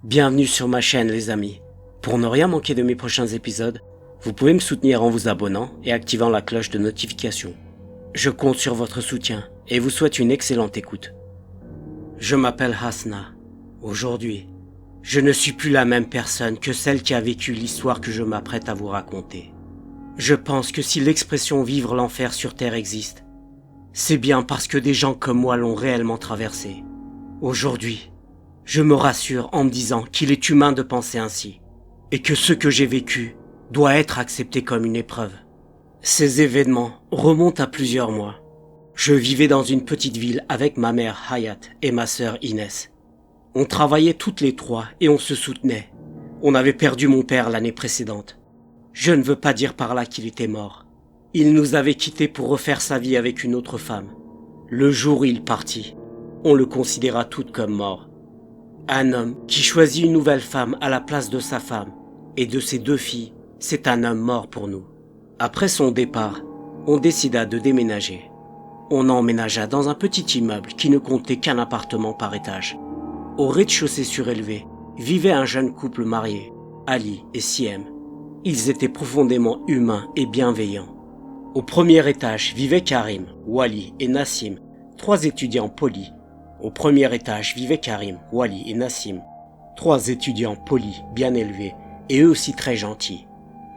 Bienvenue sur ma chaîne les amis. Pour ne rien manquer de mes prochains épisodes, vous pouvez me soutenir en vous abonnant et activant la cloche de notification. Je compte sur votre soutien et vous souhaite une excellente écoute. Je m'appelle Hasna. Aujourd'hui, je ne suis plus la même personne que celle qui a vécu l'histoire que je m'apprête à vous raconter. Je pense que si l'expression « vivre l'enfer sur Terre » existe, c'est bien parce que des gens comme moi l'ont réellement traversé. Aujourd'hui, je me rassure en me disant qu'il est humain de penser ainsi, et que ce que j'ai vécu doit être accepté comme une épreuve. Ces événements remontent à plusieurs mois. Je vivais dans une petite ville avec ma mère Hayat et ma sœur Inès. On travaillait toutes les trois et on se soutenait. On avait perdu mon père l'année précédente. Je ne veux pas dire par là qu'il était mort. Il nous avait quittés pour refaire sa vie avec une autre femme. Le jour où il partit, on le considéra toutes comme mort. Un homme qui choisit une nouvelle femme à la place de sa femme et de ses deux filles, c'est un homme mort pour nous. Après son départ, on décida de déménager. On emménagea dans un petit immeuble qui ne comptait qu'un appartement par étage. Au rez-de-chaussée surélevé, vivait un jeune couple marié, Ali et Siem. Ils étaient profondément humains et bienveillants. Au premier étage vivaient Karim, Wali et Nassim, trois étudiants polis. Au premier étage vivaient Karim, Wali et Nassim, trois étudiants polis, bien élevés, et eux aussi très gentils.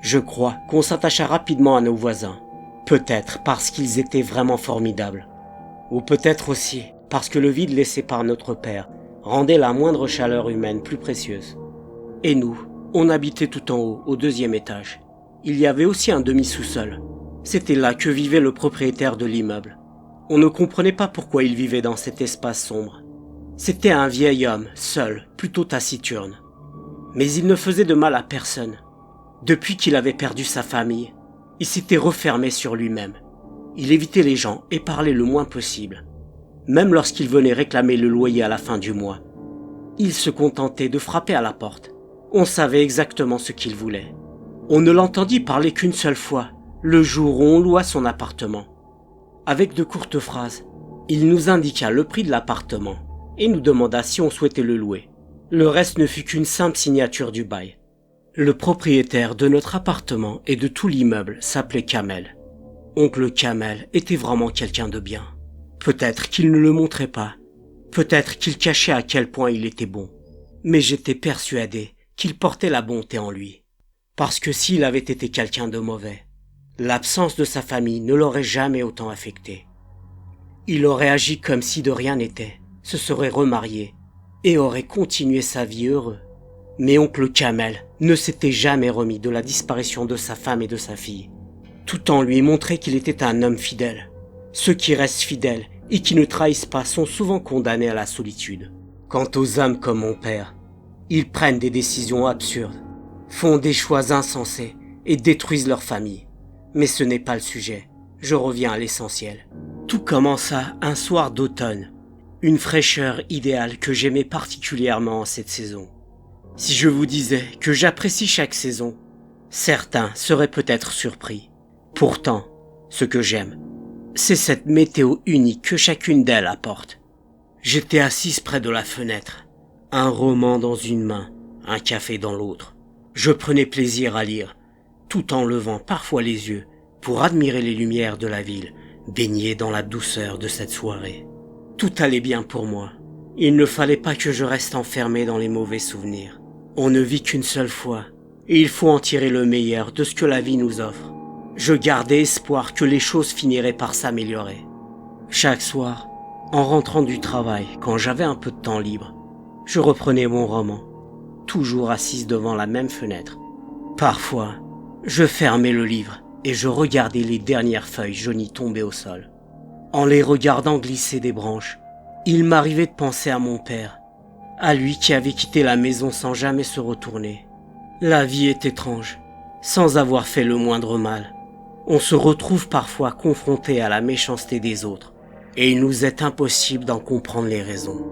Je crois qu'on s'attacha rapidement à nos voisins, peut-être parce qu'ils étaient vraiment formidables, ou peut-être aussi parce que le vide laissé par notre père rendait la moindre chaleur humaine plus précieuse. Et nous, on habitait tout en haut, au deuxième étage. Il y avait aussi un demi-sous-sol. C'était là que vivait le propriétaire de l'immeuble. On ne comprenait pas pourquoi il vivait dans cet espace sombre. C'était un vieil homme, seul, plutôt taciturne. Mais il ne faisait de mal à personne. Depuis qu'il avait perdu sa famille, il s'était refermé sur lui-même. Il évitait les gens et parlait le moins possible. Même lorsqu'il venait réclamer le loyer à la fin du mois, il se contentait de frapper à la porte. On savait exactement ce qu'il voulait. On ne l'entendit parler qu'une seule fois, le jour où on loua son appartement. Avec de courtes phrases, il nous indiqua le prix de l'appartement et nous demanda si on souhaitait le louer. Le reste ne fut qu'une simple signature du bail. Le propriétaire de notre appartement et de tout l'immeuble s'appelait Kamel. Oncle Kamel était vraiment quelqu'un de bien. Peut-être qu'il ne le montrait pas, peut-être qu'il cachait à quel point il était bon. Mais j'étais persuadé qu'il portait la bonté en lui. Parce que s'il avait été quelqu'un de mauvais, l'absence de sa famille ne l'aurait jamais autant affecté. Il aurait agi comme si de rien n'était, se serait remarié et aurait continué sa vie heureux. Mais oncle Kamel ne s'était jamais remis de la disparition de sa femme et de sa fille. Tout en lui montrait qu'il était un homme fidèle. Ceux qui restent fidèles et qui ne trahissent pas sont souvent condamnés à la solitude. Quant aux hommes comme mon père, ils prennent des décisions absurdes, font des choix insensés et détruisent leur famille. Mais ce n'est pas le sujet, je reviens à l'essentiel. Tout commença un soir d'automne, une fraîcheur idéale que j'aimais particulièrement en cette saison. Si je vous disais que j'apprécie chaque saison, certains seraient peut-être surpris. Pourtant, ce que j'aime, c'est cette météo unique que chacune d'elles apporte. J'étais assise près de la fenêtre, un roman dans une main, un café dans l'autre. Je prenais plaisir à lire, tout en levant parfois les yeux pour admirer les lumières de la ville, baignées dans la douceur de cette soirée. Tout allait bien pour moi. Il ne fallait pas que je reste enfermé dans les mauvais souvenirs. On ne vit qu'une seule fois, et il faut en tirer le meilleur de ce que la vie nous offre. Je gardais espoir que les choses finiraient par s'améliorer. Chaque soir, en rentrant du travail, quand j'avais un peu de temps libre, je reprenais mon roman, toujours assise devant la même fenêtre. Parfois, je fermais le livre et je regardais les dernières feuilles jaunies tomber au sol. En les regardant glisser des branches, il m'arrivait de penser à mon père, à lui qui avait quitté la maison sans jamais se retourner. La vie est étrange, sans avoir fait le moindre mal. On se retrouve parfois confronté à la méchanceté des autres, et il nous est impossible d'en comprendre les raisons.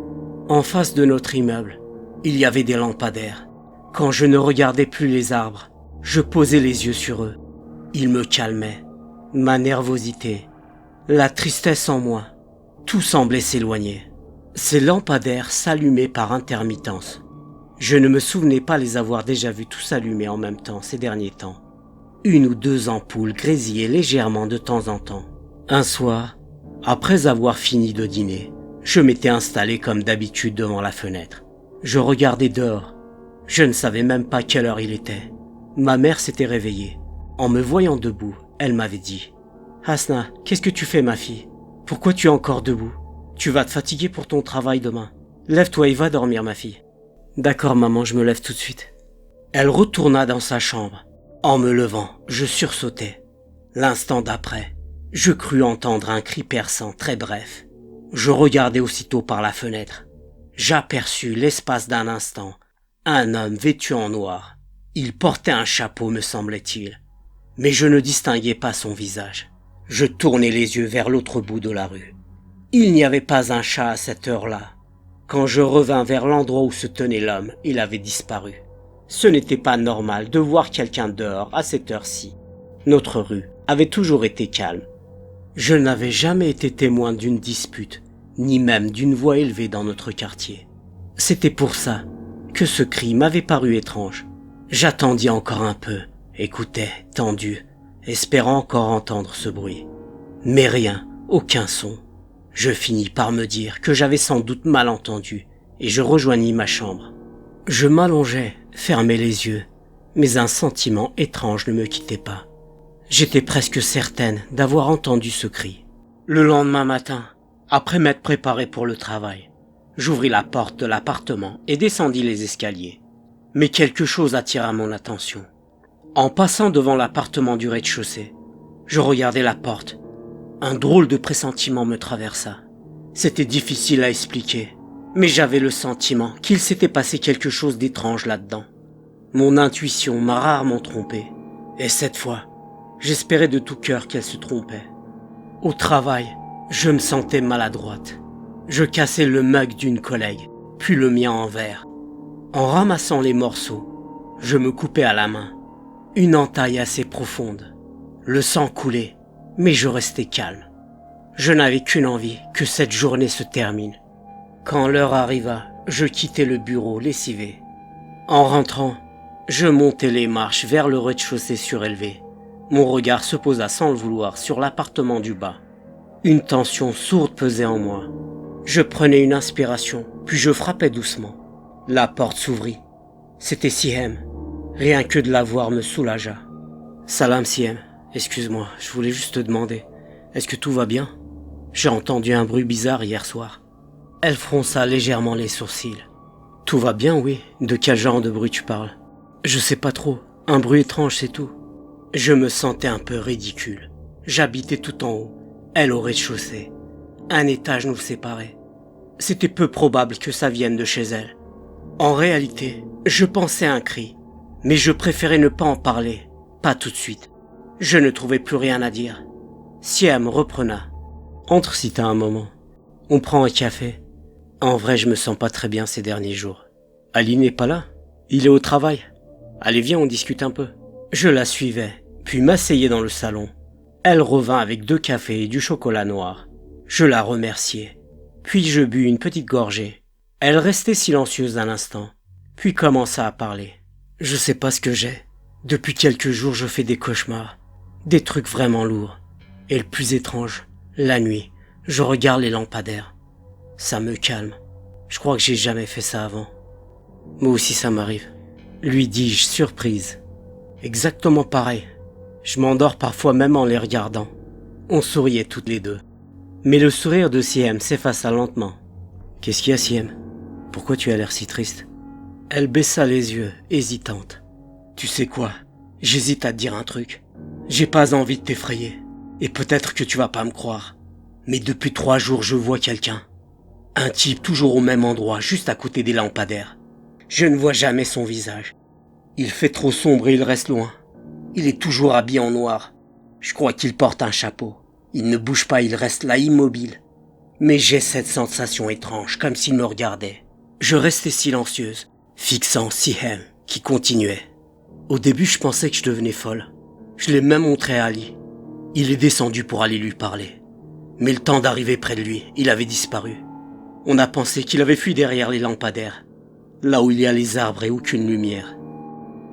En face de notre immeuble, il y avait des lampadaires. Quand je ne regardais plus les arbres, je posais les yeux sur eux. Ils me calmaient. Ma nervosité, la tristesse en moi, tout semblait s'éloigner. Ces lampadaires s'allumaient par intermittence. Je ne me souvenais pas les avoir déjà vus tous allumés en même temps ces derniers temps. 1 ou 2 ampoules grésillaient légèrement de temps en temps. Un soir, après avoir fini de dîner, je m'étais installé comme d'habitude devant la fenêtre. Je regardais dehors. Je ne savais même pas quelle heure il était. Ma mère s'était réveillée. En me voyant debout, elle m'avait dit « Hasna, qu'est-ce que tu fais ma fille? Pourquoi tu es encore debout? Tu vas te fatiguer pour ton travail demain. Lève-toi et va dormir ma fille. » « D'accord maman, je me lève tout de suite. » Elle retourna dans sa chambre. En me levant, je sursautai. L'instant d'après, je crus entendre un cri perçant très bref. Je regardai aussitôt par la fenêtre. J'aperçus l'espace d'un instant un homme vêtu en noir. Il portait un chapeau, me semblait-il, mais je ne distinguais pas son visage. Je tournai les yeux vers l'autre bout de la rue. Il n'y avait pas un chat à cette heure-là. Quand je revins vers l'endroit où se tenait l'homme, il avait disparu. Ce n'était pas normal de voir quelqu'un dehors à cette heure-ci. Notre rue avait toujours été calme. Je n'avais jamais été témoin d'une dispute, ni même d'une voix élevée dans notre quartier. C'était pour ça que ce cri m'avait paru étrange. J'attendis encore un peu, écoutais, tendu, espérant encore entendre ce bruit. Mais rien, aucun son. Je finis par me dire que j'avais sans doute mal entendu et je rejoignis ma chambre. Je m'allongeais, fermais les yeux, mais un sentiment étrange ne me quittait pas. J'étais presque certaine d'avoir entendu ce cri. Le lendemain matin, après m'être préparé pour le travail, j'ouvris la porte de l'appartement et descendis les escaliers. Mais quelque chose attira mon attention. En passant devant l'appartement du rez-de-chaussée, je regardais la porte. Un drôle de pressentiment me traversa. C'était difficile à expliquer, mais j'avais le sentiment qu'il s'était passé quelque chose d'étrange là-dedans. Mon intuition m'a rarement trompé, et cette fois, j'espérais de tout cœur qu'elle se trompait. Au travail, je me sentais maladroite. Je cassais le mug d'une collègue, puis le mien en verre. En ramassant les morceaux, je me coupais à la main. Une entaille assez profonde. Le sang coulait, mais je restais calme. Je n'avais qu'une envie, que cette journée se termine. Quand l'heure arriva, je quittai le bureau lessivé. En rentrant, je montai les marches vers le rez-de-chaussée surélevé. Mon regard se posa sans le vouloir sur l'appartement du bas. Une tension sourde pesait en moi. Je prenais une inspiration, puis je frappais doucement. La porte s'ouvrit. C'était Siem. Rien que de la voir me soulagea. « Salam Siem, excuse-moi, je voulais juste te demander, est-ce que tout va bien? J'ai entendu un bruit bizarre hier soir. » Elle fronça légèrement les sourcils. « Tout va bien, oui. De quel genre de bruit tu parles? »« Je sais pas trop. Un bruit étrange, c'est tout. » Je me sentais un peu ridicule. J'habitais tout en haut, elle au rez-de-chaussée. Un étage nous séparait. C'était peu probable que ça vienne de chez elle. En réalité, je pensais à un cri, mais je préférais ne pas en parler, pas tout de suite. Je ne trouvais plus rien à dire. Siem reprena. « Entre si t'as un moment. On prend un café. » En vrai, je me sens pas très bien ces derniers jours. Ali n'est pas là. Il est au travail. Allez, viens, on discute un peu. Je la suivais, puis m'asseyais dans le salon. Elle revint avec 2 cafés et du chocolat noir. Je la remerciai. Puis je bus une petite gorgée. Elle restait silencieuse un instant, puis commença à parler. « Je sais pas ce que j'ai. Depuis quelques jours, je fais des cauchemars. Des trucs vraiment lourds. Et le plus étrange, la nuit, je regarde les lampadaires. Ça me calme. Je crois que j'ai jamais fait ça avant. Moi aussi ça m'arrive. » Lui dis-je, surprise. Exactement pareil. Je m'endors parfois même en les regardant. On souriait toutes les deux. Mais le sourire de Siem s'effaça lentement. « Qu'est-ce qu'il y a, Siem? Pourquoi tu as l'air si triste ?» Elle baissa les yeux, hésitante. « Tu sais quoi? J'hésite à te dire un truc. J'ai pas envie de t'effrayer. Et peut-être que tu vas pas me croire. Mais depuis 3 jours, je vois quelqu'un. Un type toujours au même endroit, juste à côté des lampadaires. Je ne vois jamais son visage. Il fait trop sombre et il reste loin. Il est toujours habillé en noir. Je crois qu'il porte un chapeau. Il ne bouge pas, il reste là immobile. Mais j'ai cette sensation étrange, comme s'il me regardait. Je restais silencieuse, fixant Siem, qui continuait. Au début, je pensais que je devenais folle. Je l'ai même montré à Ali. Il est descendu pour aller lui parler. Mais le temps d'arriver près de lui, il avait disparu. On a pensé qu'il avait fui derrière les lampadaires. là où il y a les arbres et aucune lumière.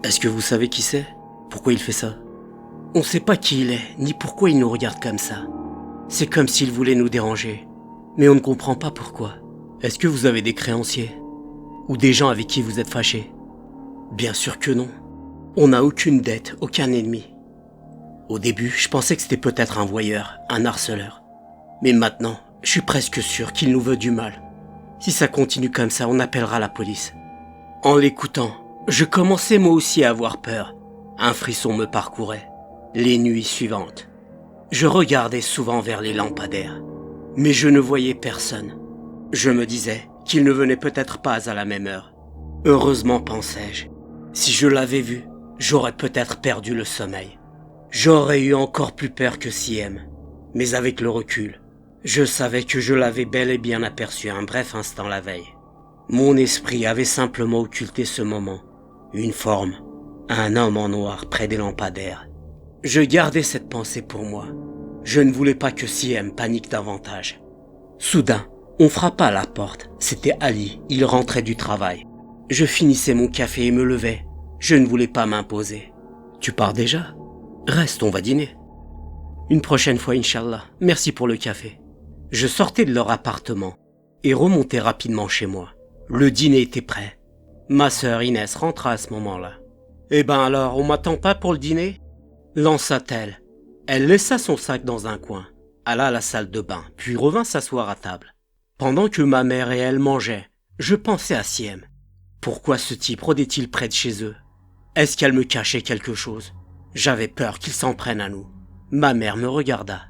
Est-ce que vous savez qui c'est? Pourquoi il fait ça? On sait pas qui il est, ni pourquoi il nous regarde comme ça. C'est comme s'il voulait nous déranger, mais on ne comprend pas pourquoi. Est-ce que vous avez des créanciers? Ou des gens avec qui vous êtes fâchés? Bien sûr que non. On n'a aucune dette, aucun ennemi. Au début, je pensais que c'était peut-être un voyeur, un harceleur. Mais maintenant, je suis presque sûr qu'il nous veut du mal. Si ça continue comme ça, on appellera la police. En l'écoutant, je commençais moi aussi à avoir peur. Un frisson me parcourait. Les nuits suivantes, je regardais souvent vers les lampadaires, mais je ne voyais personne. Je me disais qu'il ne venait peut-être pas à la même heure. Heureusement, pensais-je, si je l'avais vu, j'aurais peut-être perdu le sommeil. J'aurais eu encore plus peur que Siem, mais avec le recul, je savais que je l'avais bel et bien aperçu un bref instant la veille. Mon esprit avait simplement occulté ce moment, une forme, un homme en noir près des lampadaires. Je gardais cette pensée pour moi. Je ne voulais pas que Siem panique davantage. Soudain, on frappa à la porte. C'était Ali, il rentrait du travail. Je finissais mon café et me levais. Je ne voulais pas m'imposer. Tu pars déjà? Reste, on va dîner. Une prochaine fois, Inch'Allah. Merci pour le café. Je sortais de leur appartement et remontais rapidement chez moi. Le dîner était prêt. Ma sœur Inès rentra à ce moment-là. Eh ben alors, on m'attend pas pour le dîner? Lança-t-elle. Elle laissa son sac dans un coin, alla à la salle de bain, puis revint s'asseoir à table. Pendant que ma mère et elle mangeaient, je pensais à Siem. Pourquoi ce type rôdait-il près de chez eux? Est-ce qu'elle me cachait quelque chose? J'avais peur qu'il s'en prenne à nous. Ma mère me regarda.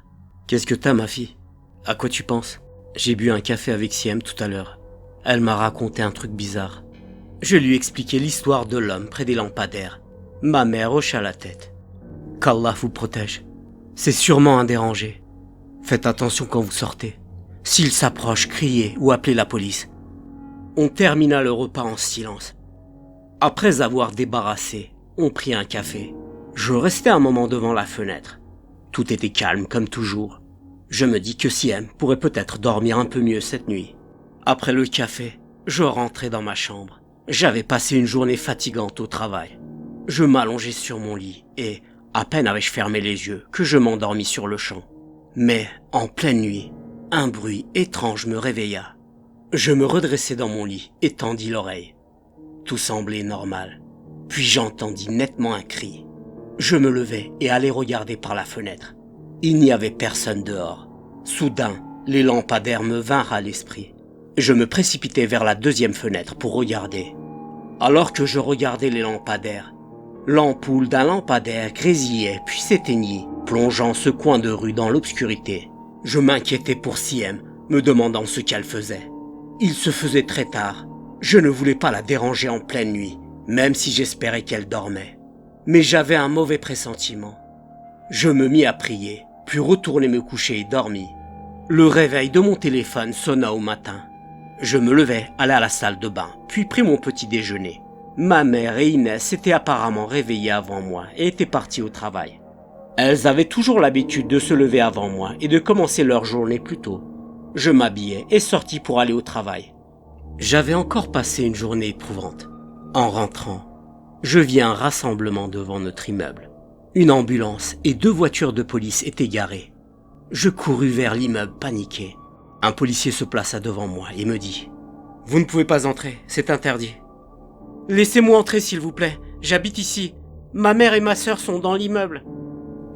Qu'est-ce que t'as, ma fille? À quoi tu penses? J'ai bu un café avec Siem tout à l'heure. Elle m'a raconté un truc bizarre. Je lui expliquai l'histoire de l'homme près des lampadaires. Ma mère hocha la tête. Qu'Allah vous protège. C'est sûrement un dérangé. Faites attention quand vous sortez. S'il s'approche, criez ou appelez la police. On termina le repas en silence. Après avoir débarrassé, on prit un café. Je restai un moment devant la fenêtre. Tout était calme comme toujours. Je me dis que Siem pourrait peut-être dormir un peu mieux cette nuit. Après le café, je rentrai dans ma chambre. J'avais passé une journée fatigante au travail. Je m'allongeai sur mon lit et, à peine avais-je fermé les yeux que je m'endormis sur le champ. Mais, en pleine nuit, un bruit étrange me réveilla. Je me redressai dans mon lit et tendis l'oreille. Tout semblait normal. Puis j'entendis nettement un cri. Je me levai et allai regarder par la fenêtre. Il n'y avait personne dehors. Soudain, les lampadaires me vinrent à l'esprit. Je me précipitai vers la deuxième fenêtre pour regarder. Alors que je regardais les lampadaires, l'ampoule d'un lampadaire grésillait puis s'éteignit, plongeant ce coin de rue dans l'obscurité. Je m'inquiétais pour Siem, me demandant ce qu'elle faisait. Il se faisait très tard. Je ne voulais pas la déranger en pleine nuit, même si j'espérais qu'elle dormait. Mais j'avais un mauvais pressentiment. Je me mis à prier, puis retournai me coucher et dormis. Le réveil de mon téléphone sonna au matin. Je me levai, allai à la salle de bain, puis pris mon petit déjeuner. Ma mère et Inès s'étaient apparemment réveillées avant moi et étaient parties au travail. Elles avaient toujours l'habitude de se lever avant moi et de commencer leur journée plus tôt. Je m'habillai et sortis pour aller au travail. J'avais encore passé une journée éprouvante. En rentrant, je vis un rassemblement devant notre immeuble. Une ambulance et 2 voitures de police étaient garées. Je courus vers l'immeuble paniqué. Un policier se plaça devant moi et me dit « Vous ne pouvez pas entrer, c'est interdit. »« Laissez-moi entrer s'il vous plaît, j'habite ici. Ma mère et ma sœur sont dans l'immeuble. »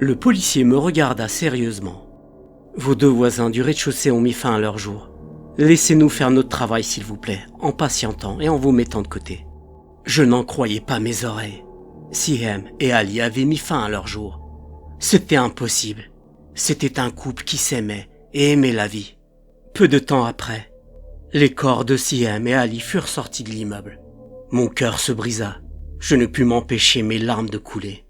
Le policier me regarda sérieusement. « Vos 2 voisins du rez-de-chaussée ont mis fin à leur jour. Laissez-nous faire notre travail s'il vous plaît, en patientant et en vous mettant de côté. » Je n'en croyais pas mes oreilles. Siem et Ali avaient mis fin à leur jour. C'était impossible. C'était un couple qui s'aimait et aimait la vie. Peu de temps après, les corps de Siem et Ali furent sortis de l'immeuble. Mon cœur se brisa. Je ne pus m'empêcher mes larmes de couler.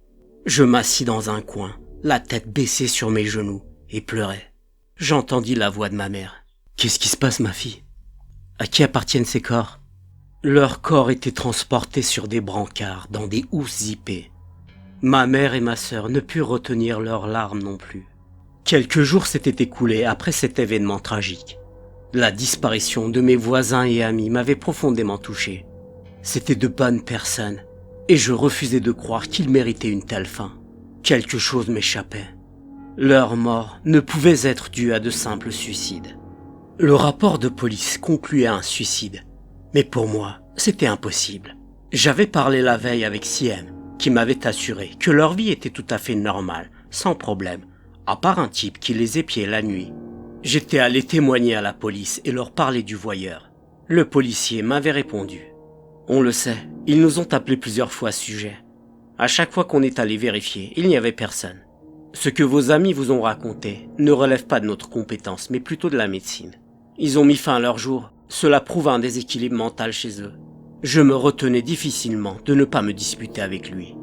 Je m'assis dans un coin, la tête baissée sur mes genoux, et pleurais. J'entendis la voix de ma mère. « Qu'est-ce qui se passe, ma fille? À qui appartiennent ces corps ?» Leurs corps étaient transportés sur des brancards, dans des housses zippées. Ma mère et ma sœur ne purent retenir leurs larmes non plus. Quelques jours s'étaient écoulés après cet événement tragique. La disparition de mes voisins et amis m'avait profondément touché. C'étaient de bonnes personnes, et je refusais de croire qu'ils méritaient une telle fin. Quelque chose m'échappait. Leur mort ne pouvait être due à de simples suicides. Le rapport de police concluait à un suicide, mais pour moi, c'était impossible. J'avais parlé la veille avec Siem, qui m'avait assuré que leur vie était tout à fait normale, sans problème, à part un type qui les épiait la nuit. J'étais allé témoigner à la police et leur parler du voyeur. Le policier m'avait répondu. On le sait, ils nous ont appelés plusieurs fois à ce sujet. À chaque fois qu'on est allé vérifier, il n'y avait personne. Ce que vos amis vous ont raconté ne relève pas de notre compétence, mais plutôt de la médecine. Ils ont mis fin à leur jour, cela prouve un déséquilibre mental chez eux. Je me retenais difficilement de ne pas me disputer avec lui.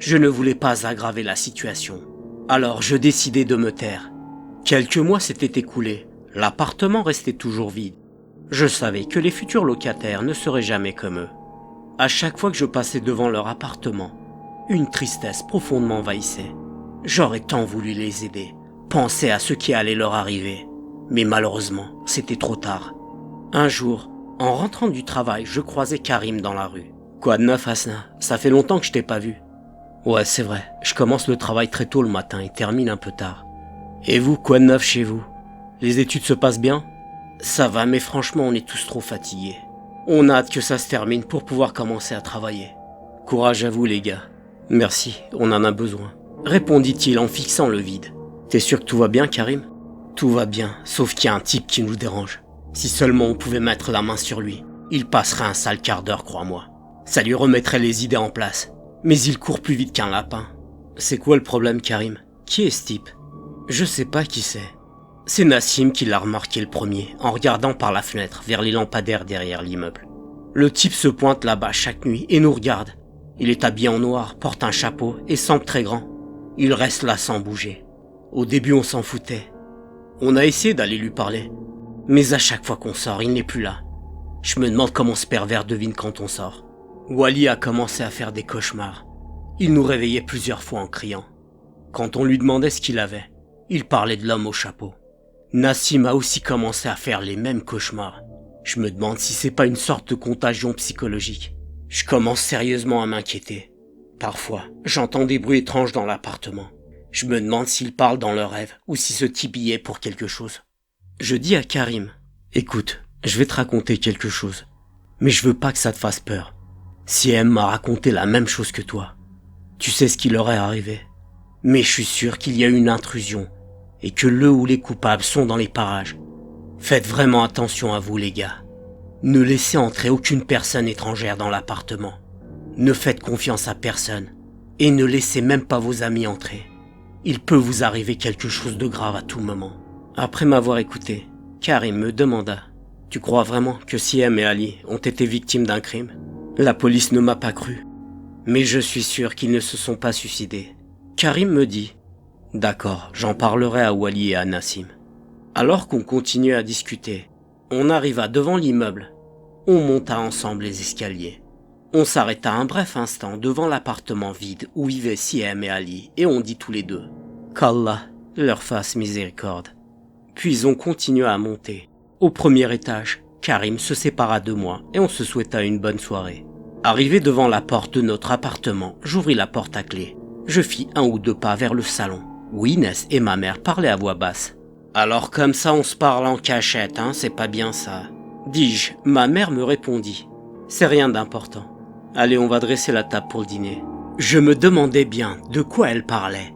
Je ne voulais pas aggraver la situation. Alors je décidai de me taire. Quelques mois s'étaient écoulés, l'appartement restait toujours vide. Je savais que les futurs locataires ne seraient jamais comme eux. À chaque fois que je passais devant leur appartement, une tristesse profonde m'envahissait. J'aurais tant voulu les aider, penser à ce qui allait leur arriver. Mais malheureusement, c'était trop tard. Un jour, en rentrant du travail, je croisais Karim dans la rue. « Quoi de neuf, Hasna? Ça fait longtemps que je t'ai pas vu. » « Ouais, c'est vrai. Je commence le travail très tôt le matin et termine un peu tard. » « Et vous, quoi de neuf chez vous? Les études se passent bien? » « Ça va, mais franchement, on est tous trop fatigués. On a hâte que ça se termine pour pouvoir commencer à travailler. Courage à vous, les gars. »« Merci, on en a besoin. » répondit-il en fixant le vide. « T'es sûr que tout va bien, Karim? » ?»« Tout va bien, sauf qu'il y a un type qui nous dérange. Si seulement on pouvait mettre la main sur lui, il passerait un sale quart d'heure, crois-moi. Ça lui remettrait les idées en place. Mais il court plus vite qu'un lapin. »« C'est quoi le problème, Karim? Qui est ce type? » ?»« Je sais pas qui c'est. C'est Nassim qui l'a remarqué le premier, en regardant par la fenêtre vers les lampadaires derrière l'immeuble. Le type se pointe là-bas chaque nuit et nous regarde. Il est habillé en noir, porte un chapeau et semble très grand. Il reste là sans bouger. Au début, on s'en foutait. On a essayé d'aller lui parler. Mais à chaque fois qu'on sort, il n'est plus là. Je me demande comment ce pervers devine quand on sort. Wally a commencé à faire des cauchemars. Il nous réveillait plusieurs fois en criant. Quand on lui demandait ce qu'il avait, il parlait de l'homme au chapeau. Nassim a aussi commencé à faire les mêmes cauchemars. Je me demande si c'est pas une sorte de contagion psychologique. Je commence sérieusement à m'inquiéter. Parfois, j'entends des bruits étranges dans l'appartement. Je me demande s'ils parlent dans leurs rêves ou si ce type y est pour quelque chose. Je dis à Karim, « Écoute, je vais te raconter quelque chose. Mais je veux pas que ça te fasse peur. Siem m'a raconté la même chose que toi. Tu sais ce qui leur est arrivé. Mais je suis sûr qu'il y a eu une intrusion et que le ou les coupables sont dans les parages. Faites vraiment attention à vous, les gars. Ne laissez entrer aucune personne étrangère dans l'appartement. Ne faites confiance à personne et ne laissez même pas vos amis entrer. Il peut vous arriver quelque chose de grave à tout moment. » Après m'avoir écouté, Karim me demanda « Tu crois vraiment que Siem et Ali ont été victimes d'un crime ? La police ne m'a pas cru. Mais je suis sûr qu'ils ne se sont pas suicidés. » Karim me dit « D'accord, j'en parlerai à Wally et à Nassim. » Alors qu'on continuait à discuter, on arriva devant l'immeuble. On monta ensemble les escaliers. On s'arrêta un bref instant devant l'appartement vide où vivaient Siem et Ali et on dit tous les deux « Qu'Allah leur fasse miséricorde. » Puis on continua à monter. Au premier étage, Karim se sépara de moi et on se souhaita une bonne soirée. Arrivé devant la porte de notre appartement, j'ouvris la porte à clé. Je fis 1 ou 2 pas vers le salon, où Inès et ma mère parlaient à voix basse. « Alors comme ça on se parle en cachette, hein, c'est pas bien ça. » Dis-je, ma mère me répondit. « C'est rien d'important. Allez, on va dresser la table pour le dîner. » Je me demandais bien de quoi elle parlait,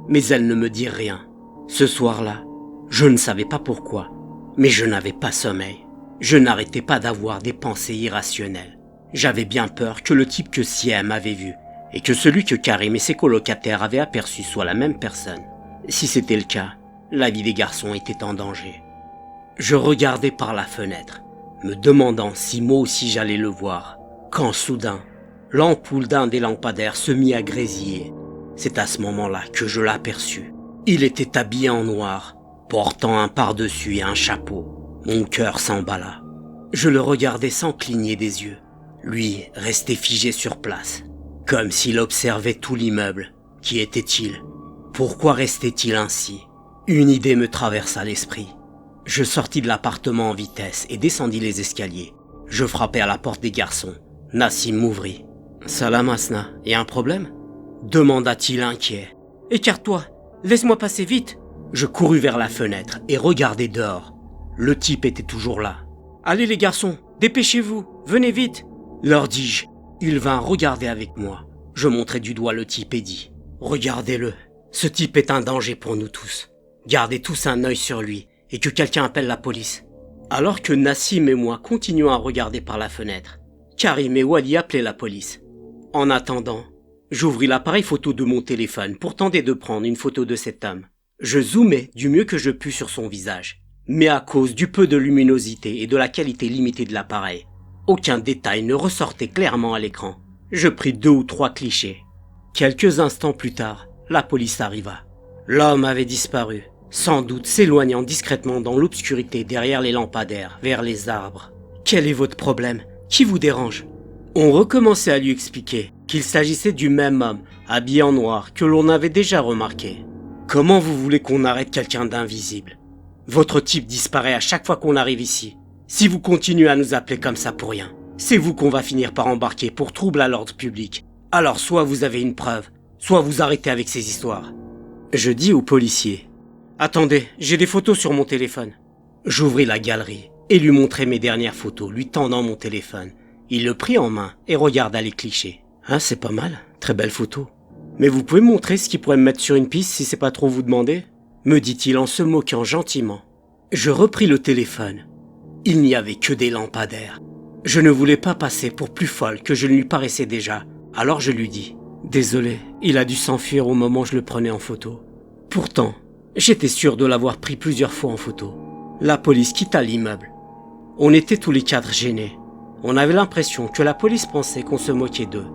mais elle ne me dit rien. Ce soir-là, je ne savais pas pourquoi, mais je n'avais pas sommeil. Je n'arrêtais pas d'avoir des pensées irrationnelles. J'avais bien peur que le type que Siem avait vu et que celui que Karim et ses colocataires avaient aperçu soit la même personne. Si c'était le cas, la vie des garçons était en danger. Je regardais par la fenêtre, me demandant si moi aussi j'allais le voir, quand soudain, l'ampoule d'un des lampadaires se mit à grésiller. C'est à ce moment-là que je l'aperçus. Il était habillé en noir, portant un pardessus et un chapeau. Mon cœur s'emballa. Je le regardais sans cligner des yeux. Lui restait figé sur place, comme s'il observait tout l'immeuble. Qui était-il? Pourquoi restait-il ainsi? Une idée me traversa l'esprit. Je sortis de l'appartement en vitesse et descendis les escaliers. Je frappai à la porte des garçons, Nassim m'ouvrit. « Salam Asna, y a un problème ?» demanda-t-il inquiet. « Écarte-toi, laisse-moi passer vite !» Je courus vers la fenêtre et regardai dehors. Le type était toujours là. « Allez les garçons, dépêchez-vous, venez vite !» leur dis-je. Ils vinrent regarder avec moi. Je montrai du doigt le type et dis « Regardez-le, ce type est un danger pour nous tous. Gardez tous un œil sur lui et que quelqu'un appelle la police. » Alors que Nassim et moi continuions à regarder par la fenêtre, Karim et Wally appelaient la police. En attendant, j'ouvris l'appareil photo de mon téléphone pour tenter de prendre une photo de cet homme. Je zoomais du mieux que je pus sur son visage, mais à cause du peu de luminosité et de la qualité limitée de l'appareil, aucun détail ne ressortait clairement à l'écran. Je pris 2 ou 3 clichés. Quelques instants plus tard, la police arriva. L'homme avait disparu, sans doute s'éloignant discrètement dans l'obscurité derrière les lampadaires, vers les arbres. « Quel est votre problème? Qui vous dérange ?» On recommençait à lui expliquer qu'il s'agissait du même homme, habillé en noir, que l'on avait déjà remarqué. « Comment vous voulez qu'on arrête quelqu'un d'invisible? Votre type disparaît à chaque fois qu'on arrive ici. Si vous continuez à nous appeler comme ça pour rien, c'est vous qu'on va finir par embarquer pour trouble à l'ordre public. Alors soit vous avez une preuve, soit vous arrêtez avec ces histoires. » Je dis au policier, « Attendez, j'ai des photos sur mon téléphone. » J'ouvris la galerie et lui montrai mes dernières photos, lui tendant mon téléphone. Il le prit en main et regarda les clichés. « Ah, c'est pas mal, très belle photo. Mais vous pouvez me montrer ce qui pourrait me mettre sur une piste si c'est pas trop vous demander ?» me dit-il en se moquant gentiment. Je repris le téléphone. Il n'y avait que des lampadaires. Je ne voulais pas passer pour plus folle que je ne lui paraissais déjà, alors je lui dis « Désolé, il a dû s'enfuir au moment où je le prenais en photo. » Pourtant, j'étais sûr de l'avoir pris plusieurs fois en photo. La police quitta l'immeuble. On était tous les 4 gênés. On avait l'impression que la police pensait qu'on se moquait d'eux.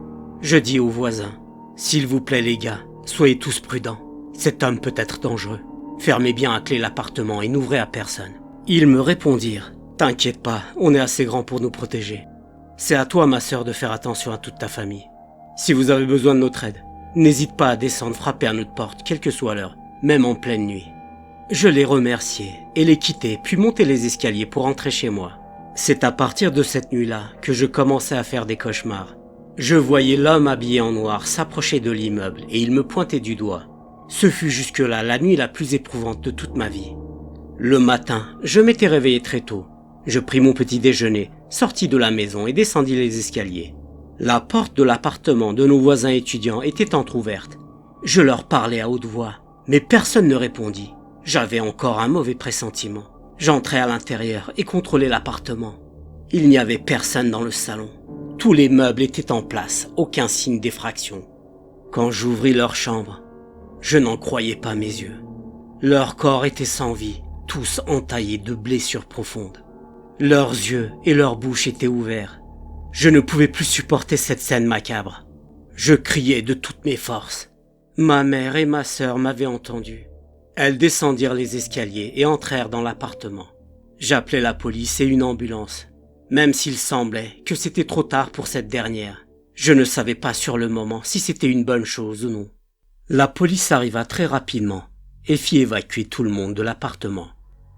Je dis aux voisins « S'il vous plaît les gars, soyez tous prudents. Cet homme peut être dangereux. Fermez bien à clé l'appartement et n'ouvrez à personne. » Ils me répondirent « T'inquiète pas, on est assez grand pour nous protéger. C'est à toi ma sœur de faire attention à toute ta famille. Si vous avez besoin de notre aide, n'hésite pas à descendre frapper à notre porte, quelle que soit l'heure, même en pleine nuit. » Je les remerciai et les quittai puis montai les escaliers pour rentrer chez moi. C'est à partir de cette nuit-là que je commençais à faire des cauchemars. Je voyais l'homme habillé en noir s'approcher de l'immeuble et il me pointait du doigt. Ce fut jusque-là la nuit la plus éprouvante de toute ma vie. Le matin, je m'étais réveillé très tôt. Je pris mon petit déjeuner, sortis de la maison et descendis les escaliers. La porte de l'appartement de nos voisins étudiants était entr'ouverte. Je leur parlais à haute voix, mais personne ne répondit. J'avais encore un mauvais pressentiment. J'entrai à l'intérieur et contrôlai l'appartement. Il n'y avait personne dans le salon. Tous les meubles étaient en place, aucun signe d'effraction. Quand j'ouvris leur chambre, je n'en croyais pas mes yeux. Leurs corps étaient sans vie, tous entaillés de blessures profondes. Leurs yeux et leurs bouches étaient ouverts. Je ne pouvais plus supporter cette scène macabre. Je criais de toutes mes forces. Ma mère et ma sœur m'avaient entendu. Elles descendirent les escaliers et entrèrent dans l'appartement. J'appelai la police et une ambulance, même s'il semblait que c'était trop tard pour cette dernière. Je ne savais pas sur le moment si c'était une bonne chose ou non. La police arriva très rapidement et fit évacuer tout le monde de l'appartement.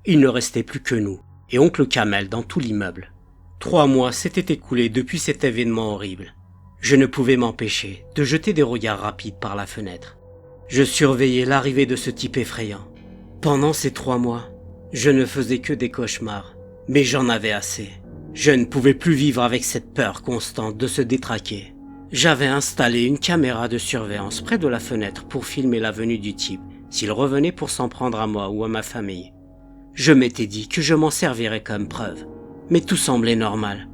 Il ne restait plus que nous et oncle Kamel dans tout l'immeuble. 3 mois s'étaient écoulés depuis cet événement horrible. Je ne pouvais m'empêcher de jeter des regards rapides par la fenêtre. Je surveillais l'arrivée de ce type effrayant. Pendant ces 3 mois, je ne faisais que des cauchemars, mais j'en avais assez. Je ne pouvais plus vivre avec cette peur constante de se détraquer. J'avais installé une caméra de surveillance près de la fenêtre pour filmer la venue du type s'il revenait pour s'en prendre à moi ou à ma famille. Je m'étais dit que je m'en servirais comme preuve, mais tout semblait normal,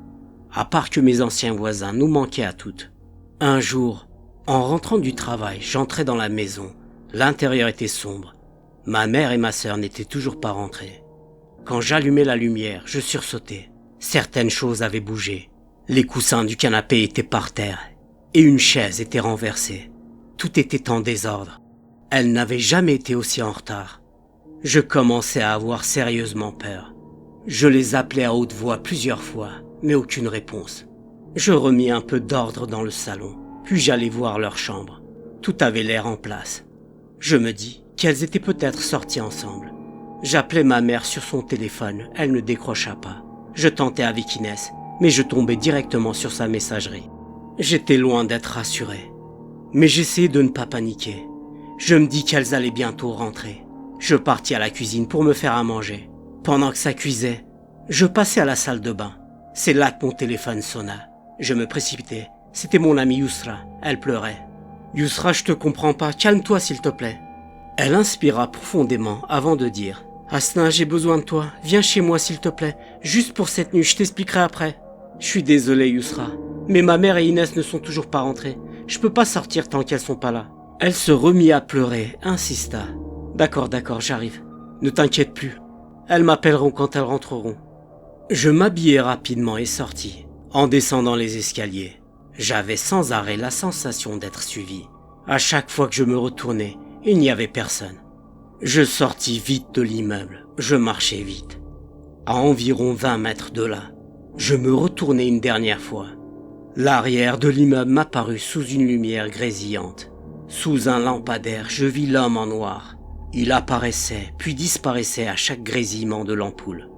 à part que mes anciens voisins nous manquaient à toutes. Un jour, en rentrant du travail, j'entrais dans la maison. L'intérieur était sombre. Ma mère et ma sœur n'étaient toujours pas rentrées. Quand j'allumais la lumière, je sursautais. Certaines choses avaient bougé. Les coussins du canapé étaient par terre et une chaise était renversée. Tout était en désordre. Elle n'avait jamais été aussi en retard. Je commençais à avoir sérieusement peur. Je les appelais à haute voix plusieurs fois, mais aucune réponse. Je remis un peu d'ordre dans le salon. Puis j'allais voir leur chambre. Tout avait l'air en place. Je me dis qu'elles étaient peut-être sorties ensemble. J'appelai ma mère sur son téléphone, elle ne décrocha pas. Je tentai avec Inès, mais je tombais directement sur sa messagerie. J'étais loin d'être rassuré, mais j'essayais de ne pas paniquer. Je me dis qu'elles allaient bientôt rentrer. Je partis à la cuisine pour me faire à manger. Pendant que ça cuisait, je passais à la salle de bain. C'est là que mon téléphone sonna. Je me précipitais. C'était mon amie Yousra. Elle pleurait. « Yousra, je te comprends pas. Calme-toi s'il te plaît. » Elle inspira profondément avant de dire « Asna, j'ai besoin de toi. Viens chez moi s'il te plaît. Juste pour cette nuit, je t'expliquerai après. »« Je suis désolé Yousra, mais ma mère et Inès ne sont toujours pas rentrées. Je peux pas sortir tant qu'elles sont pas là. » Elle se remit à pleurer, insista. « D'accord, j'arrive. Ne t'inquiète plus. Elles m'appelleront quand elles rentreront. » Je m'habillai rapidement et sortis. En descendant les escaliers, j'avais sans arrêt la sensation d'être suivi. À chaque fois que je me retournais, il n'y avait personne. Je sortis vite de l'immeuble. Je marchais vite. À environ 20 mètres de là, je me retournai une dernière fois. L'arrière de l'immeuble m'apparut sous une lumière grésillante. Sous un lampadaire, je vis l'homme en noir. Il apparaissait, puis disparaissait à chaque grésillement de l'ampoule.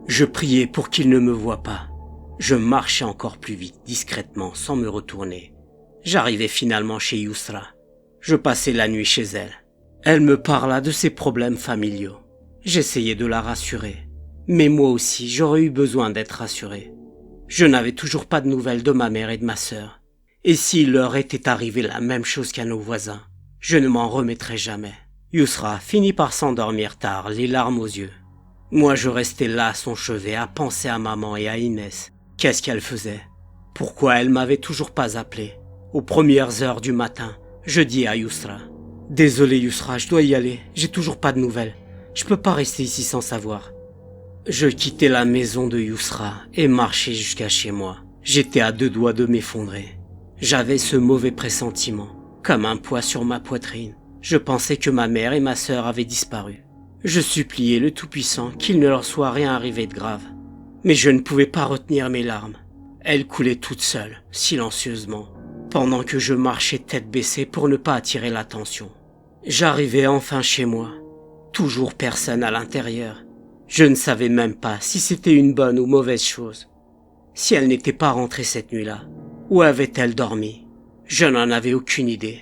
Je priais pour qu'il ne me voie pas. Je marchais encore plus vite, discrètement, sans me retourner. J'arrivai finalement chez Yousra. Je passai la nuit chez elle. Elle me parla de ses problèmes familiaux. J'essayais de la rassurer. Mais moi aussi, j'aurais eu besoin d'être rassuré. Je n'avais toujours pas de nouvelles de ma mère et de ma sœur. Et s'il leur était arrivé la même chose qu'à nos voisins, je ne m'en remettrai jamais. Yousra finit par s'endormir tard, les larmes aux yeux. Moi, je restais là à son chevet à penser à maman et à Inès. Qu'est-ce qu'elle faisait? Pourquoi elle m'avait toujours pas appelé? Aux premières heures du matin, je dis à Yousra: « Désolé Yousra, je dois y aller, j'ai toujours pas de nouvelles. Je peux pas rester ici sans savoir. » Je quittai la maison de Yousra et marchai jusqu'à chez moi. J'étais à 2 doigts de m'effondrer. J'avais ce mauvais pressentiment, comme un poids sur ma poitrine. Je pensais que ma mère et ma sœur avaient disparu. Je suppliais le Tout-Puissant qu'il ne leur soit rien arrivé de grave. Mais je ne pouvais pas retenir mes larmes. Elles coulaient toutes seules, silencieusement, pendant que je marchais tête baissée pour ne pas attirer l'attention. J'arrivais enfin chez moi. Toujours personne à l'intérieur. Je ne savais même pas si c'était une bonne ou mauvaise chose. Si elle n'était pas rentrée cette nuit-là, où avait-elle dormi? Je n'en avais aucune idée.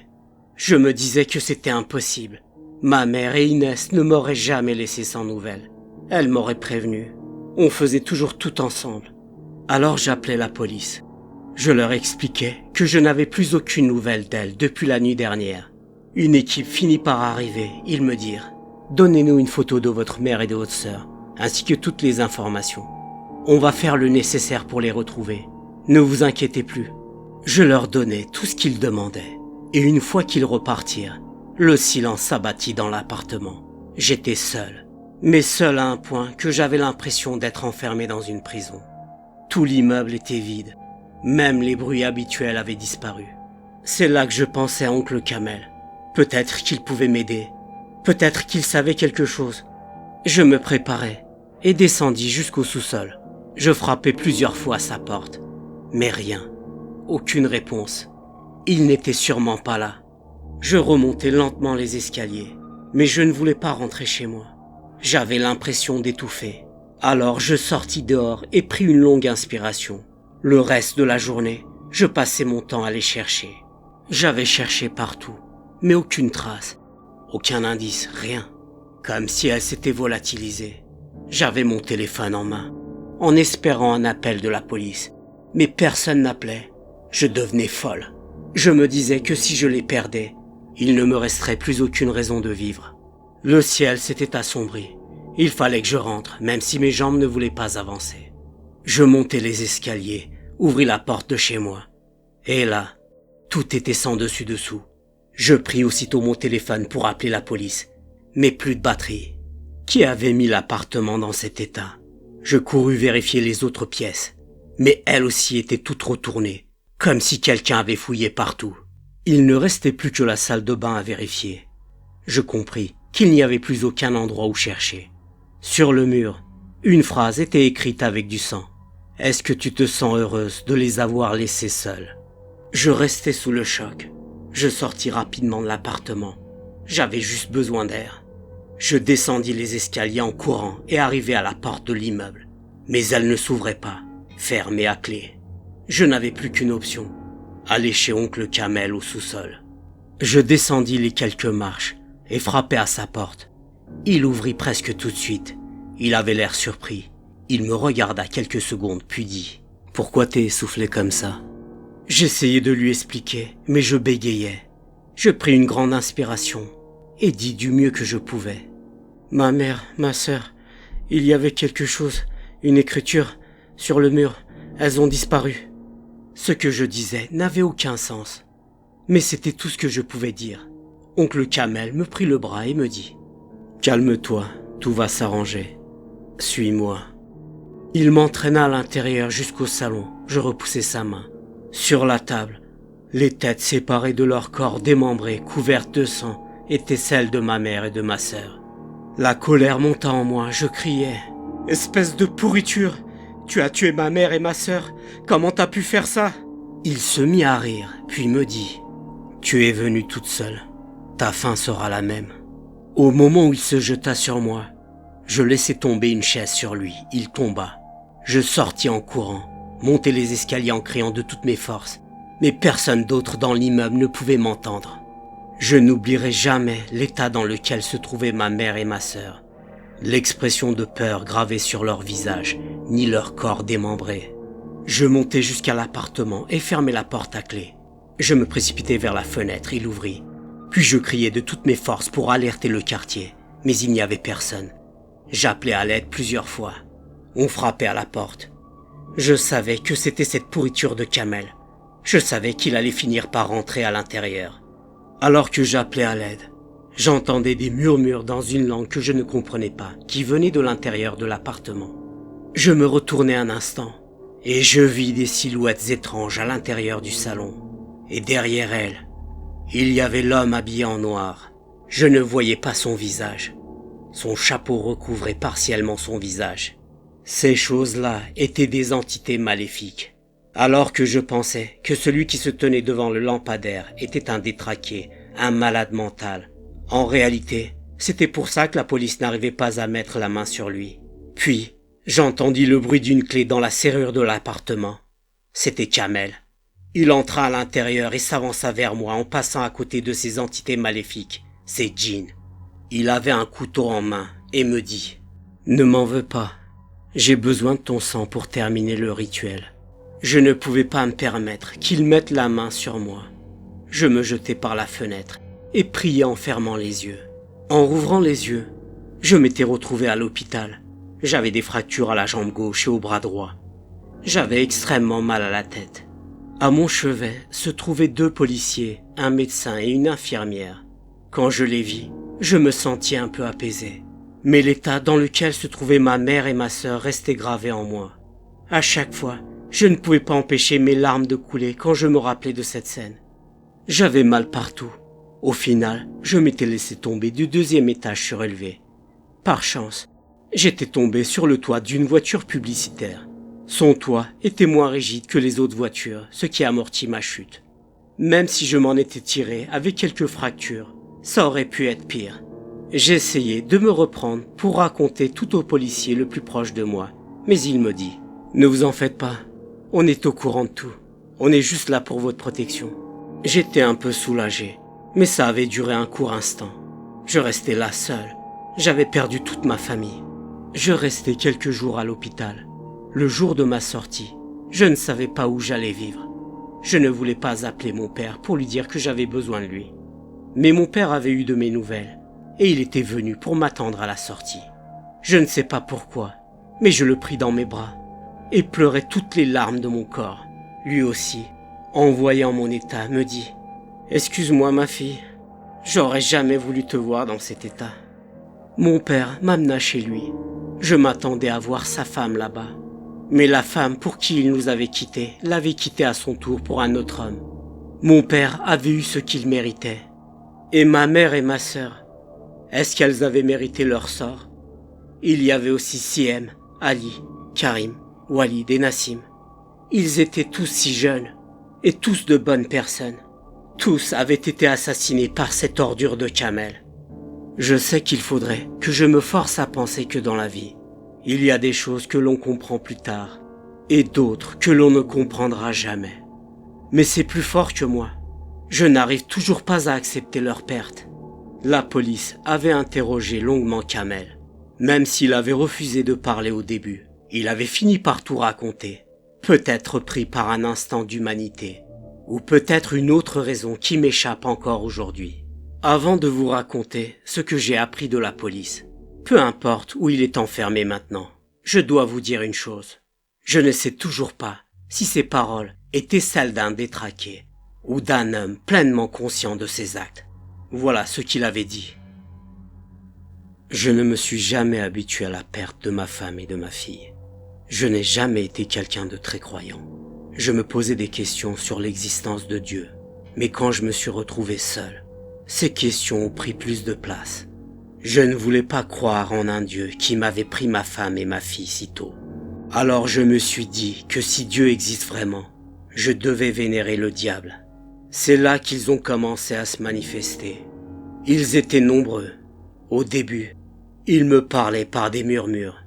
Je me disais que c'était impossible. Ma mère et Inès ne m'auraient jamais laissé sans nouvelles. Elles m'auraient prévenu. On faisait toujours tout ensemble. Alors j'appelais la police. Je leur expliquais que je n'avais plus aucune nouvelle d'elles depuis la nuit dernière. Une équipe finit par arriver. Ils me dirent: « Donnez-nous une photo de votre mère et de votre sœur, ainsi que toutes les informations. On va faire le nécessaire pour les retrouver. Ne vous inquiétez plus. » Je leur donnai tout ce qu'ils demandaient. Et une fois qu'ils repartirent, le silence s'abattit dans l'appartement. J'étais seul, mais seul à un point que j'avais l'impression d'être enfermé dans une prison. Tout l'immeuble était vide. Même les bruits habituels avaient disparu. C'est là que je pensais à oncle Kamel. Peut-être qu'il pouvait m'aider. Peut-être qu'il savait quelque chose. Je me préparais et descendis jusqu'au sous-sol. Je frappai plusieurs fois à sa porte, mais rien. Aucune réponse. Il n'était sûrement pas là. Je remontai lentement les escaliers, mais je ne voulais pas rentrer chez moi. J'avais l'impression d'étouffer. Alors je sortis dehors et pris une longue inspiration. Le reste de la journée, je passais mon temps à les chercher. J'avais cherché partout, mais aucune trace, aucun indice, rien. Comme si elle s'était volatilisée. J'avais mon téléphone en main, en espérant un appel de la police, mais personne n'appelait. Je devenais folle. Je me disais que si je les perdais, il ne me resterait plus aucune raison de vivre. Le ciel s'était assombri. Il fallait que je rentre, même si mes jambes ne voulaient pas avancer. Je montai les escaliers, ouvris la porte de chez moi. Et là, tout était sans dessus-dessous. Je pris aussitôt mon téléphone pour appeler la police, mais plus de batterie. Qui avait mis l'appartement dans cet état? Je courus vérifier les autres pièces, mais elles aussi étaient toutes retournées, comme si quelqu'un avait fouillé partout. Il ne restait plus que la salle de bain à vérifier. Je compris qu'il n'y avait plus aucun endroit où chercher. Sur le mur, une phrase était écrite avec du sang. « Est-ce que tu te sens heureuse de les avoir laissés seuls ?» Je restais sous le choc. Je sortis rapidement de l'appartement. J'avais juste besoin d'air. Je descendis les escaliers en courant et arrivai à la porte de l'immeuble. Mais elle ne s'ouvrait pas. fermé à clé. Je n'avais plus qu'une option, aller chez oncle Kamel au sous-sol. Je descendis les quelques marches et frappai à sa porte. Il ouvrit presque tout de suite. Il avait l'air surpris. Il me regarda quelques secondes puis dit « Pourquoi t'es essoufflé comme ça ?» J'essayai de lui expliquer, mais je bégayais. Je pris une grande inspiration et dis du mieux que je pouvais. « Ma mère, ma sœur, il y avait quelque chose, une écriture, sur le mur, elles ont disparu. » Ce que je disais n'avait aucun sens, mais c'était tout ce que je pouvais dire. Oncle Kamel me prit le bras et me dit « Calme-toi, tout va s'arranger. Suis-moi. » Il m'entraîna à l'intérieur jusqu'au salon. Je repoussai sa main. Sur la table, les têtes séparées de leurs corps démembrés, couvertes de sang, étaient celles de ma mère et de ma sœur. La colère monta en moi, je criais « Espèce de pourriture! Tu as tué ma mère et ma sœur! Comment t'as pu faire ça ?» Il se mit à rire, puis me dit « Tu es venue toute seule. Ta fin sera la même. » Au moment où il se jeta sur moi, je laissai tomber une chaise sur lui. Il tomba. Je sortis en courant, montai les escaliers en criant de toutes mes forces, mais personne d'autre dans l'immeuble ne pouvait m'entendre. Je n'oublierai jamais l'état dans lequel se trouvaient ma mère et ma sœur, l'expression de peur gravée sur leur visage, ni leur corps démembré. Je montai jusqu'à l'appartement et fermai la porte à clé. Je me précipitai vers la fenêtre et l'ouvris. Puis je criai de toutes mes forces pour alerter le quartier, mais il n'y avait personne. J'appelai à l'aide plusieurs fois. On frappait à la porte. Je savais que c'était cette pourriture de Kamel. Je savais qu'il allait finir par rentrer à l'intérieur. Alors que j'appelais à l'aide, j'entendais des murmures dans une langue que je ne comprenais pas, qui venait de l'intérieur de l'appartement. Je me retournai un instant, et je vis des silhouettes étranges à l'intérieur du salon. Et derrière elles, il y avait l'homme habillé en noir. Je ne voyais pas son visage. Son chapeau recouvrait partiellement son visage. Ces choses-là étaient des entités maléfiques. Alors que je pensais que celui qui se tenait devant le lampadaire était un détraqué, un malade mental. En réalité, c'était pour ça que la police n'arrivait pas à mettre la main sur lui. Puis, j'entendis le bruit d'une clé dans la serrure de l'appartement. C'était Kamel. Il entra à l'intérieur et s'avança vers moi en passant à côté de ces entités maléfiques, ces djinns. Il avait un couteau en main et me dit « Ne m'en veux pas, j'ai besoin de ton sang pour terminer le rituel. » Je ne pouvais pas me permettre qu'il mette la main sur moi. Je me jetai par la fenêtre et priai en fermant les yeux. En rouvrant les yeux, je m'étais retrouvé à l'hôpital. J'avais des fractures à la jambe gauche et au bras droit. J'avais extrêmement mal à la tête. À mon chevet se trouvaient 2 policiers, un médecin et une infirmière. Quand je les vis, je me sentis un peu apaisé. Mais l'état dans lequel se trouvaient ma mère et ma sœur restait gravé en moi. À chaque fois, je ne pouvais pas empêcher mes larmes de couler quand je me rappelais de cette scène. J'avais mal partout. Au final, je m'étais laissé tomber du 2e étage surélevé. Par chance, j'étais tombé sur le toit d'une voiture publicitaire. Son toit était moins rigide que les autres voitures, ce qui amortit ma chute. Même si je m'en étais tiré avec quelques fractures, ça aurait pu être pire. J'essayais de me reprendre pour raconter tout au policier le plus proche de moi, mais il me dit « Ne vous en faites pas, on est au courant de tout, on est juste là pour votre protection. » J'étais un peu soulagé, mais ça avait duré un court instant. Je restais là seul, j'avais perdu toute ma famille. Je restais quelques jours à l'hôpital. Le jour de ma sortie, je ne savais pas où j'allais vivre. Je ne voulais pas appeler mon père pour lui dire que j'avais besoin de lui. Mais mon père avait eu de mes nouvelles, et il était venu pour m'attendre à la sortie. Je ne sais pas pourquoi, mais je le pris dans mes bras, et pleurais toutes les larmes de mon corps. Lui aussi, en voyant mon état, me dit « Excuse-moi ma fille, j'aurais jamais voulu te voir dans cet état. » Mon père m'amena chez lui. Je m'attendais à voir sa femme là-bas. Mais la femme pour qui il nous avait quittés l'avait quitté à son tour pour un autre homme. Mon père avait eu ce qu'il méritait. Et ma mère et ma sœur, est-ce qu'elles avaient mérité leur sort? Il y avait aussi Siem, Ali, Karim, Walid et Nassim. Ils étaient tous si jeunes, et tous de bonnes personnes. Tous avaient été assassinés par cette ordure de Kamel. Je sais qu'il faudrait que je me force à penser que dans la vie, il y a des choses que l'on comprend plus tard, et d'autres que l'on ne comprendra jamais. Mais c'est plus fort que moi. Je n'arrive toujours pas à accepter leur perte. La police avait interrogé longuement Kamel. Même s'il avait refusé de parler au début, il avait fini par tout raconter. Peut-être pris par un instant d'humanité, ou peut-être une autre raison qui m'échappe encore aujourd'hui. Avant de vous raconter ce que j'ai appris de la police, peu importe où il est enfermé maintenant, je dois vous dire une chose. Je ne sais toujours pas si ces paroles étaient celles d'un détraqué ou d'un homme pleinement conscient de ses actes. Voilà ce qu'il avait dit. Je ne me suis jamais habitué à la perte de ma femme et de ma fille. Je n'ai jamais été quelqu'un de très croyant. Je me posais des questions sur l'existence de Dieu, mais quand je me suis retrouvé seul, ces questions ont pris plus de place. Je ne voulais pas croire en un Dieu qui m'avait pris ma femme et ma fille si tôt. Alors je me suis dit que si Dieu existe vraiment, je devais vénérer le diable. C'est là qu'ils ont commencé à se manifester. Ils étaient nombreux. Au début, ils me parlaient par des murmures.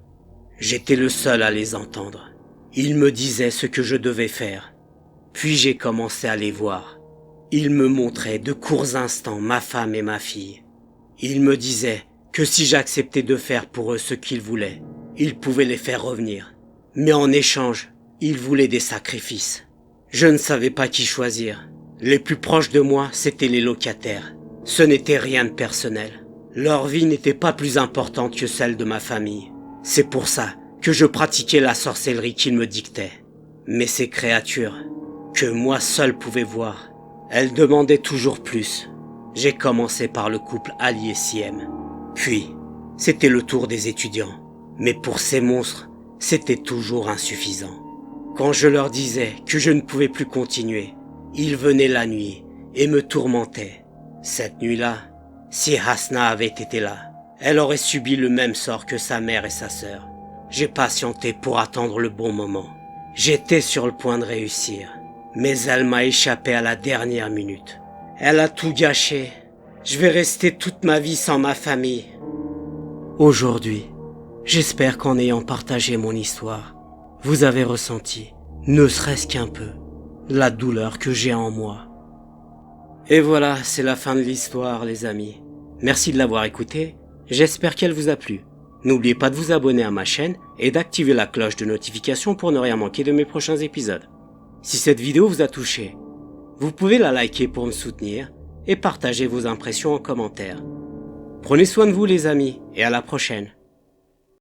J'étais le seul à les entendre. Ils me disaient ce que je devais faire. Puis j'ai commencé à les voir. Ils me montraient de courts instants ma femme et ma fille. Ils me disaient que si j'acceptais de faire pour eux ce qu'ils voulaient, ils pouvaient les faire revenir. Mais en échange, ils voulaient des sacrifices. Je ne savais pas qui choisir. Les plus proches de moi, c'étaient les locataires. Ce n'était rien de personnel. Leur vie n'était pas plus importante que celle de ma famille. C'est pour ça que je pratiquais la sorcellerie qu'ils me dictaient. Mais ces créatures, que moi seul pouvais voir, elles demandaient toujours plus. J'ai commencé par le couple Ali et Siem. Puis, c'était le tour des étudiants. Mais pour ces monstres, c'était toujours insuffisant. Quand je leur disais que je ne pouvais plus continuer, ils venaient la nuit et me tourmentaient. Cette nuit-là, si Hasna avait été là, elle aurait subi le même sort que sa mère et sa sœur. J'ai patienté pour attendre le bon moment. J'étais sur le point de réussir, mais elle m'a échappé à la dernière minute. Elle a tout gâché. Je vais rester toute ma vie sans ma famille. Aujourd'hui, j'espère qu'en ayant partagé mon histoire, vous avez ressenti, ne serait-ce qu'un peu, la douleur que j'ai en moi. Et voilà, c'est la fin de l'histoire, les amis. Merci de l'avoir écoutée. J'espère qu'elle vous a plu. N'oubliez pas de vous abonner à ma chaîne et d'activer la cloche de notification pour ne rien manquer de mes prochains épisodes. Si cette vidéo vous a touché, vous pouvez la liker pour me soutenir et partager vos impressions en commentaire. Prenez soin de vous les amis et à la prochaine.